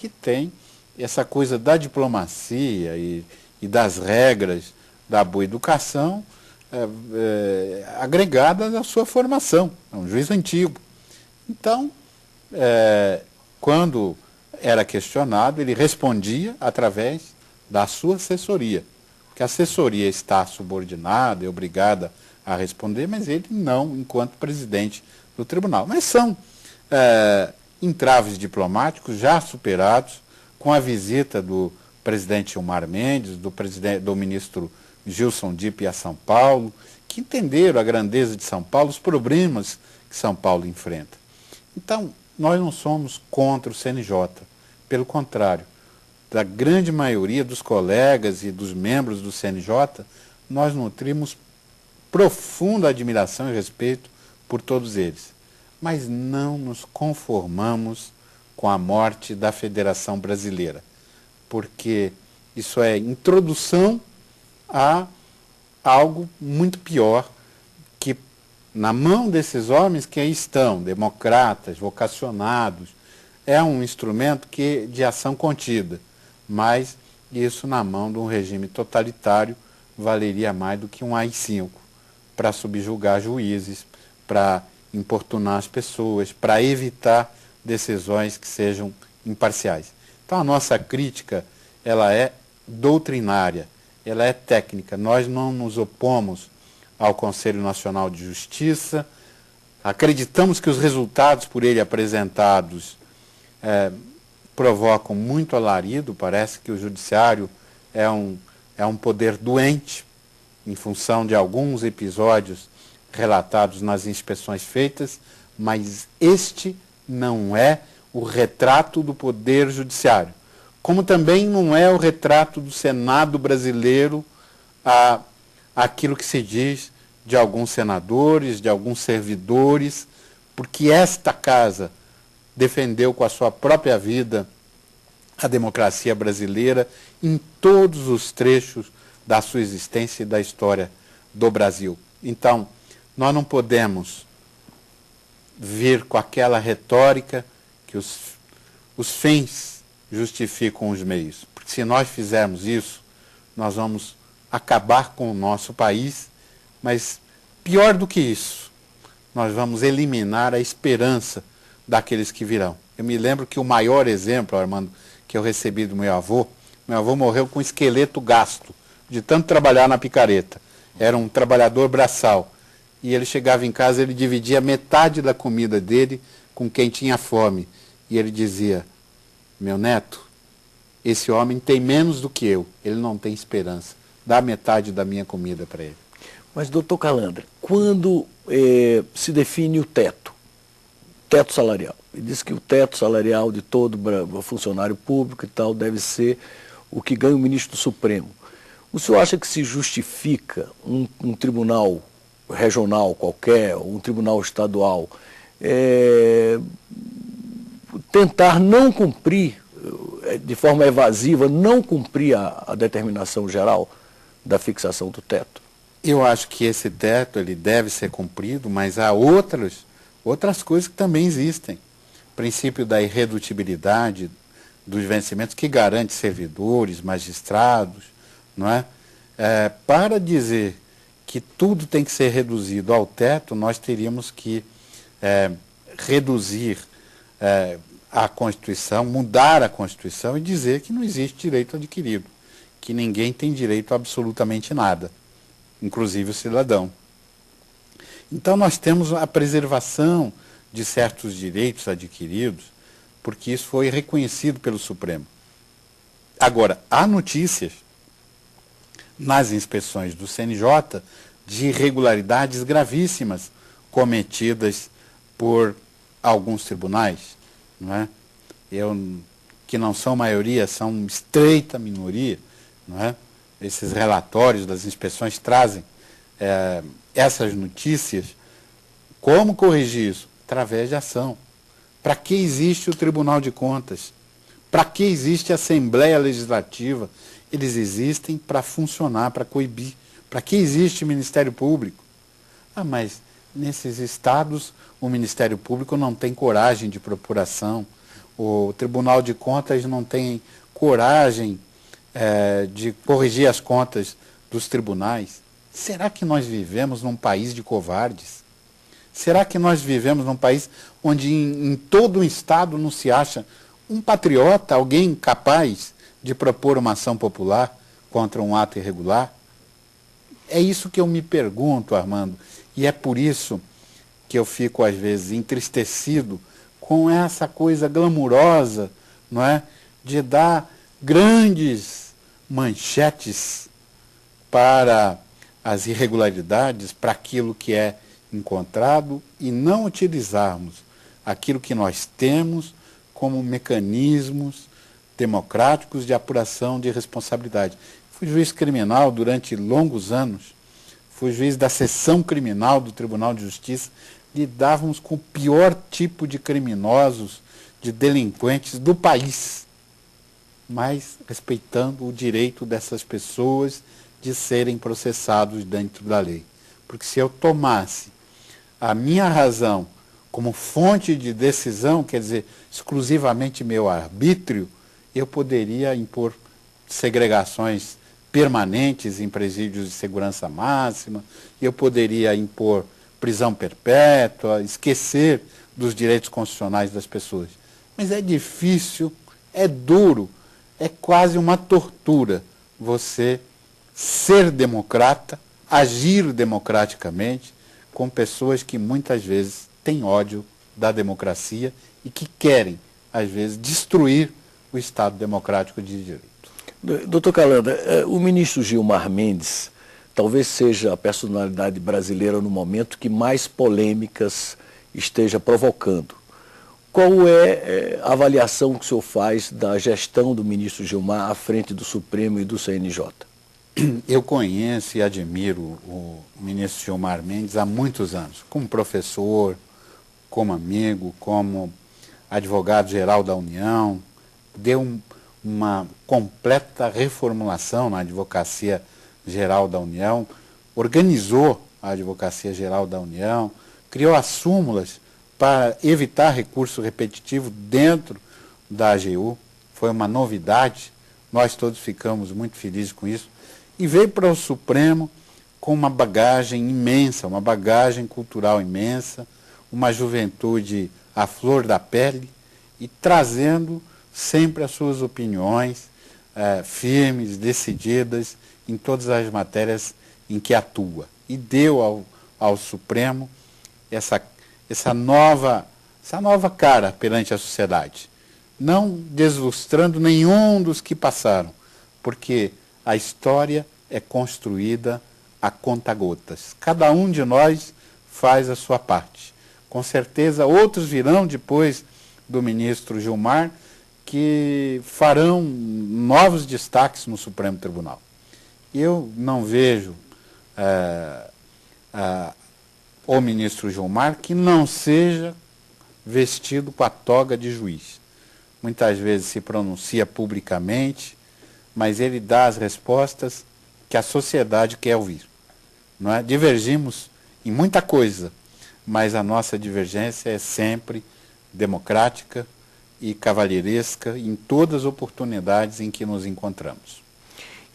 que tem essa coisa da diplomacia e das regras da boa educação agregadas à sua formação. É um juiz antigo. Então, quando era questionado, ele respondia através da sua assessoria. Porque a assessoria está subordinada, é obrigada a responder, mas ele não, enquanto presidente do tribunal. Mas são entraves diplomáticos já superados com a visita do presidente Gilmar Mendes, do ministro Gilson Dipp a São Paulo, que entenderam a grandeza de São Paulo, os problemas que São Paulo enfrenta. Então, nós não somos contra o CNJ, pelo contrário, da grande maioria dos colegas e dos membros do CNJ, nós nutrimos profunda admiração e respeito por todos eles. Mas não nos conformamos com a morte da Federação Brasileira, porque isso é introdução a algo muito pior, que na mão desses homens que aí estão, democratas, vocacionados, é um instrumento de ação contida, mas isso na mão de um regime totalitário valeria mais do que um AI-5 para subjugar juízes, para importunar as pessoas, para evitar decisões que sejam imparciais. Então a nossa crítica, ela é doutrinária, ela é técnica. Nós não nos opomos ao Conselho Nacional de Justiça, acreditamos que os resultados por ele apresentados provocam muito alarido. Parece que o judiciário é um poder doente, em função de alguns episódios relatados nas inspeções feitas, mas este não é o retrato do poder judiciário, como também não é o retrato do Senado brasileiro aquilo que se diz de alguns senadores, de alguns servidores, porque esta casa defendeu com a sua própria vida a democracia brasileira em todos os trechos da sua existência e da história do Brasil. Então, nós não podemos vir com aquela retórica que os fins justificam os meios. Porque se nós fizermos isso, nós vamos acabar com o nosso país, mas pior do que isso, nós vamos eliminar a esperança daqueles que virão. Eu me lembro que o maior exemplo, Armando, que eu recebi do meu avô morreu com esqueleto gasto, de tanto trabalhar na picareta. Era um trabalhador braçal. E ele chegava em casa, ele dividia metade da comida dele com quem tinha fome. E ele dizia: meu neto, esse homem tem menos do que eu, ele não tem esperança. Dá metade da minha comida para ele. Mas, doutor Calandra, quando se define o teto salarial, e diz que o teto salarial de todo funcionário público e tal deve ser o que ganha o ministro do Supremo, o senhor acha que se justifica um tribunal regional qualquer, ou um tribunal estadual, tentar não cumprir, de forma evasiva, não cumprir a determinação geral da fixação do teto? Eu acho que esse teto ele deve ser cumprido, mas há outras coisas que também existem. O princípio da irredutibilidade dos vencimentos, que garante servidores, magistrados, não é? Para dizer que tudo tem que ser reduzido ao teto, nós teríamos que reduzir a Constituição, mudar a Constituição e dizer que não existe direito adquirido, que ninguém tem direito a absolutamente nada, inclusive o cidadão. Então nós temos a preservação de certos direitos adquiridos, porque isso foi reconhecido pelo Supremo. Agora, há notícias nas inspeções do CNJ de irregularidades gravíssimas cometidas por alguns tribunais, não é? Que não são maioria, são estreita minoria, não é? Esses relatórios das inspeções trazem essas notícias. Como corrigir isso? Através de ação. Para que existe o Tribunal de Contas? Para que existe a Assembleia Legislativa? Eles existem para funcionar, para coibir. Para que existe o Ministério Público? Mas nesses estados o Ministério Público não tem coragem de procuração. o Tribunal de Contas não tem coragem de corrigir as contas dos tribunais. Será que nós vivemos num país de covardes? Será que nós vivemos num país onde em todo o Estado não se acha um patriota, alguém capaz de propor uma ação popular contra um ato irregular? É isso que eu me pergunto, Armando, e é por isso que eu fico, às vezes, entristecido com essa coisa glamurosa, não é, de dar grandes manchetes para as irregularidades, para aquilo que é encontrado, e não utilizarmos aquilo que nós temos como mecanismos democráticos de apuração de responsabilidade. Fui juiz criminal durante longos anos, fui juiz da seção criminal do Tribunal de Justiça, lidávamos com o pior tipo de criminosos, de delinquentes do país, mas respeitando o direito dessas pessoas de serem processados dentro da lei. Porque se eu tomasse a minha razão como fonte de decisão, quer dizer, exclusivamente meu arbítrio, eu poderia impor segregações permanentes em presídios de segurança máxima, eu poderia impor prisão perpétua, esquecer dos direitos constitucionais das pessoas. Mas é difícil, é duro, é quase uma tortura você ser democrata, agir democraticamente com pessoas que muitas vezes têm ódio da democracia e que querem, às vezes, destruir o Estado democrático de direito. Doutor Calandra, o ministro Gilmar Mendes talvez seja a personalidade brasileira no momento que mais polêmicas esteja provocando. Qual é a avaliação que o senhor faz da gestão do ministro Gilmar à frente do Supremo e do CNJ? Eu conheço e admiro o ministro Gilmar Mendes há muitos anos, como professor, como amigo, como advogado-geral da União, deu uma completa reformulação na Advocacia Geral da União, organizou a Advocacia Geral da União, criou as súmulas para evitar recurso repetitivo dentro da AGU, foi uma novidade, nós todos ficamos muito felizes com isso, e veio para o Supremo com uma bagagem imensa, uma bagagem cultural imensa, uma juventude à flor da pele e trazendo sempre as suas opiniões firmes, decididas em todas as matérias em que atua. E deu ao Supremo essa nova cara perante a sociedade, não deslustrando nenhum dos que passaram, porque a história é construída a conta-gotas. Cada um de nós faz a sua parte. Com certeza outros virão depois do ministro Gilmar que farão novos destaques no Supremo Tribunal. Eu não vejo o ministro Gilmar que não seja vestido com a toga de juiz. Muitas vezes se pronuncia publicamente, mas ele dá as respostas que a sociedade quer ouvir. Não é? Divergimos em muita coisa, mas a nossa divergência é sempre democrática e cavalheiresca em todas as oportunidades em que nos encontramos.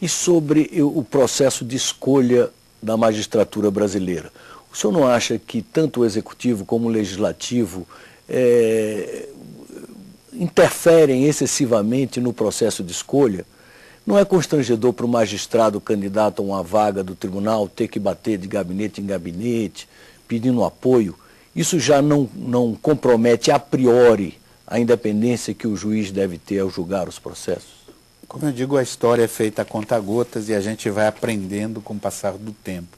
E sobre o processo de escolha da magistratura brasileira, o senhor não acha que tanto o executivo como o legislativo interferem excessivamente no processo de escolha? Não é constrangedor para o magistrado candidato a uma vaga do tribunal ter que bater de gabinete em gabinete, pedindo apoio? Isso já não compromete a priori a independência que o juiz deve ter ao julgar os processos? Como eu digo, a história é feita a conta-gotas e a gente vai aprendendo com o passar do tempo.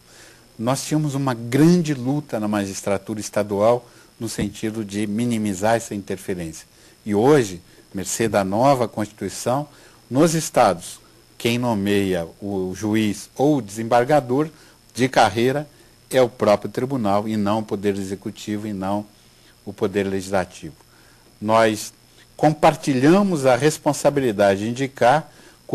Nós tínhamos uma grande luta na magistratura estadual no sentido de minimizar essa interferência. E hoje, mercê da nova Constituição, nos estados, quem nomeia o juiz ou o desembargador de carreira é o próprio tribunal e não o Poder Executivo e não o Poder Legislativo. Nós compartilhamos a responsabilidade de indicar,